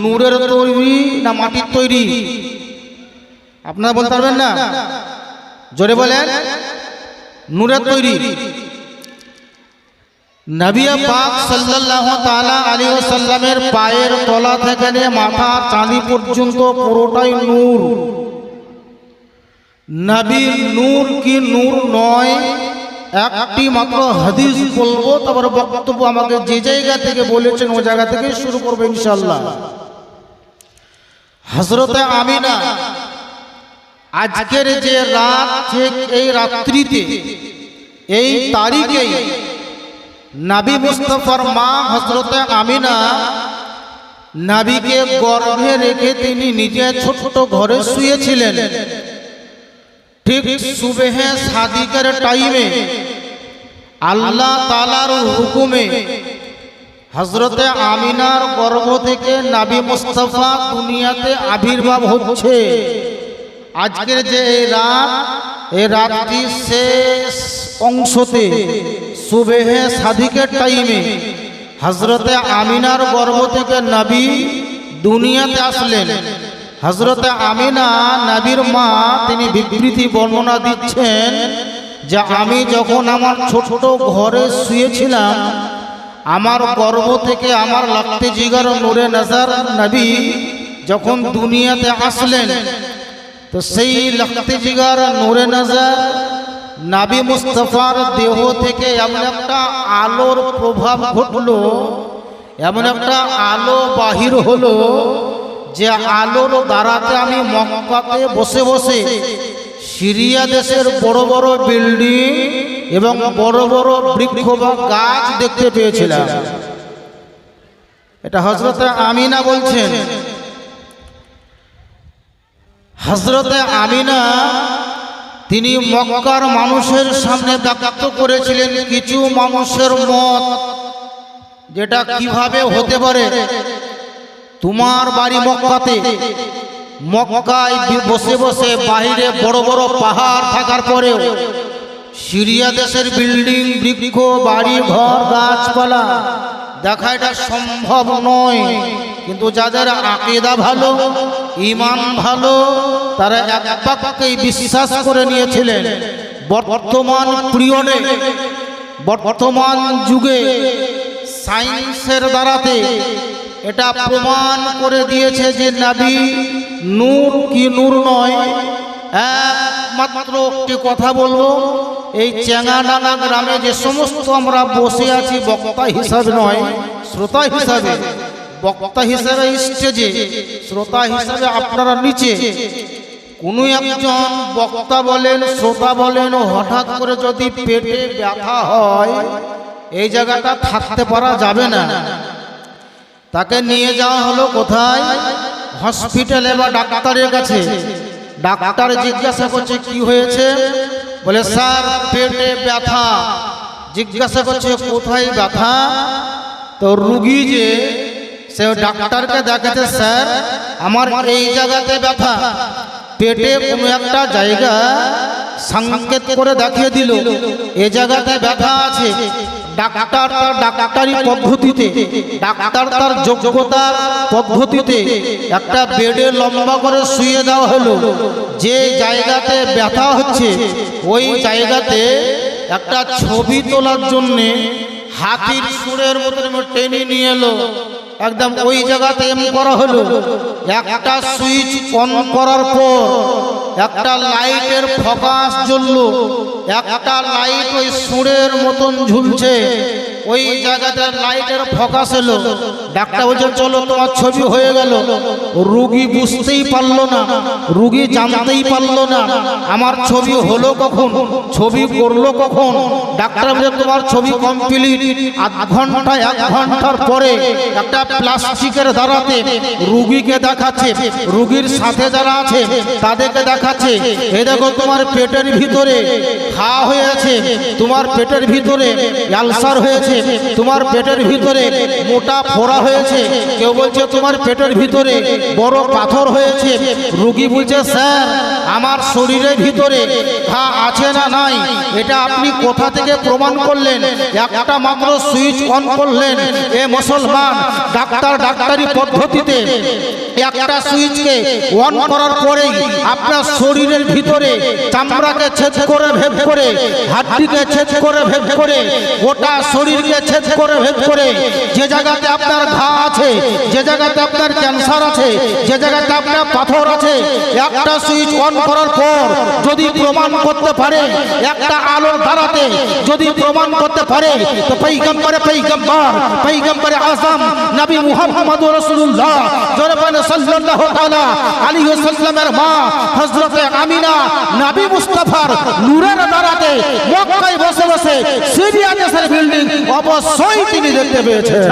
নূরের তৈরি না মাটির তৈরি? আপনারা বলতে পারবেন না? জোরে বলেন। নূরের তৈরি। নবী পাক সাল্লাল্লাহু তাআলা আলাইহি ওয়াসাল্লামের পায়ের তলা থেকে নিয়ে মাথা চাঁদি পর্যন্ত পুরোটাই নূর। নবীর নূর কি নূর নয়, একটি মাত্র হাদিস বলবো, তারপর বক্তব্য আমাকে যে জায়গা থেকে বলেছেন ওই জায়গা থেকে শুরু করবো ইনশাআল্লাহ। হযরতে আমিনা আজকের যে রাত, ঠিক এই রাত্রিতে, এই তারিখে নবী মুস্তাফার মা হযরতে আমিনা নবীকে গর্ভে রেখে তিনি নিজে ছোট ঘরে শুয়েছিলেন। ঠিক সুবহে সাদিকের টাইমে আল্লাহ তাআলার হুকুমে হযরতে আমিনার গর্ভ থেকে নবী মুস্তাফা দুনিয়াতে আবির্ভাব হচ্ছে। আজকের যে এই রাত, এই রাতটির শেষ অংশতে সুবহে সাদিকের টাইমে হযরতে আমিনার গর্ভ থেকে নবী দুনিয়াতে আসলেন। হযরতে আমিনা নবীর মা, তিনি বিবৃতি বর্ণনা দিচ্ছেন যে আমি যখন আমার ছোট ঘরে শুয়েছিলাম, আমার গর্ভ থেকে আমার লাখতে জিগার নূরে নজর নবী যখন দুনিয়াতে আসলেন, তো সেই লাখতে জিগার নূরে নজর নবী মুস্তাফার দেহ থেকে এমন একটা আলোর প্রভাব ঘটলো, এমন একটা আলো বাহির হলো যে আলোর দ্বারাতে আমি মক্কাতে বসে বসে সিরিয়া দেশের বড় বড় বিল্ডিং এবং বড় বড় বৃক্ষ বা গাছ দেখতে পেয়েছিলাম। এটা হযরতে আমিনা বলছেন। হযরতে আমিনা তিনি মক্কার মানুষের সামনে ব্যক্ত করেছিলেন কিছু মানুষের মত, যেটা কিভাবে হতে পারে। তোমার বাড়ি মক্কাতে, মক্কায় বসে বসে বাইরে বড় বড় পাহাড় থাকার পরেও সিরিয়া দেশের বিল্ডিং, বৃক্ষ, বাড়ি ঘর, গাছপালা দেখা এটা সম্ভব নয়। কিন্তু যাদের আকীদা ভালো, ঈমান ভালো, তারা এক বাক্যেই বিশ্বাস করে নিয়েছিলেন। বর্তমান পিরিয়ডে, বর্তমান যুগে সায়েন্সের দ্বারাতে এটা প্রমাণ করে দিয়েছে যে নবী নূর কি নূর নয়। একমাত্র একটি কথা বলবো, এই চেঙ্গাডাঙ্গা গ্রামে যে সমস্ত আমরা বসে আছি বক্তা হিসাবে নয়, শ্রোতা হিসাবে, বক্তা হিসাবে স্টেজে, শ্রোতা হিসাবে আপনারা নিচে, কোনো একজন বক্তা বলেন, শ্রোতা বলেন, হঠাৎ করে যদি পেটে ব্যথা হয়, এই জায়গাটা থাকতে পারা যাবে না। তাকে নিয়ে যাওয়া হলো কোথায়? হসপিটালে বা ডাক্তারের কাছে। ডাক্তার জিজ্ঞাসা করছে কি হয়েছে? বলে স্যার পেটে ব্যথা। জিজ্ঞাসা করছে কোথায় ব্যথা? তো রুগী যে সে ডাক্তারকে দেখাচ্ছে, স্যার আমার এই জায়গাতে ব্যথা। পেটে কোনো একটা জায়গা সংকেত করে দেখিয়ে দিল এই জায়গাতে ব্যথা আছে। ডাক্তার তার ডাক্তারি পদ্ধতিতে, ডাক্তার তার যোগ্যতার পদ্ধতিতে একটা বেডে লম্বা করে শুয়ে দেওয়া হলো। যে জায়গাতে ব্যথা হচ্ছে ওই জায়গাতে একটা ছবি তোলার জন্যে হাতির সুরের মতন টেনে নিয়ে এলো। একদম ওই জায়গাতে এম করা হলো। একটা সুইচ অন করার পর একটা লাইটের ফোকাস জ্বললো। একটা লাইট ওই সুরের মতন ঝুলছে, ওই জায়গাতে লাইটের ফোকাস এলো। ডাক্তার বলছে চলো তোমার ছবি হয়ে গেল। রুগী বুঝতেই পারলো না, রুগী জানতেই পারলো না আমার ছবি হলো কখন, ছবি করলো কখন। ডাক্তার বলছে তোমার ছবি কমপ্লিট। আধ ঘন্টা 1 ঘন্টার পরে একটা প্লাস্টিকের দ্বারাতে রুগীকে দেখাচ্ছে, রুগীর সাথে যারা আছে তাদেরকে দেখাচ্ছে, এই দেখো তোমার পেটের ভিতরে ঘা হয়ে আছে, তোমার পেটের ভিতরে আলসার হয়েছে, তোমার পেটের ভিতরে মোটা ফোড়া হয়েছে, কেউ বলছে তোমার পেটের ভিতরে বড় পাথর হয়েছে। রোগী বলছে স্যার আমার শরীরের ভিতরে ঘা আছে না নাই, এটা আপনি কোথা থেকে প্রমাণ করলেন? একটা মাত্র সুইচ অন করলেন। এ মুসলমান, ডাক্তারি পদ্ধতিতে একটা সুইচকে অন করার পরেই আপনার শরীরের ভিতরে চামড়াকে ছেদ করে ভেদ করে, হাড্ডিকে ছেদ করে ভেদ করে, গোটা শরীরকে ছেদ করে ভেদ করে, যে জায়গাতে আপনার ঘা আছে, যে জায়গাতে আপনার ক্যান্সার আছে, যে জায়গাতে আপনার পাথর আছে, একটা সুইচ অন করার পর যদি প্রমাণ করতে পারে, একটা আলোর দ্বারাতে যদি প্রমাণ করতে পারে, তো পয়গম্বরে আযম নবী মুহাম্মদুর রাসূলুল্লাহ সাল্লাল্লাহু তাআলা আলাইহি ওয়াসাল্লামের মা হযরতে আমিনা নবী মুস্তাফার নূরের দ্বারাতে মক্কায় বসে বসে সিরিয়া দেশের বিল্ডিং অবশ্যই তিনি দেখতে পেয়েছেন।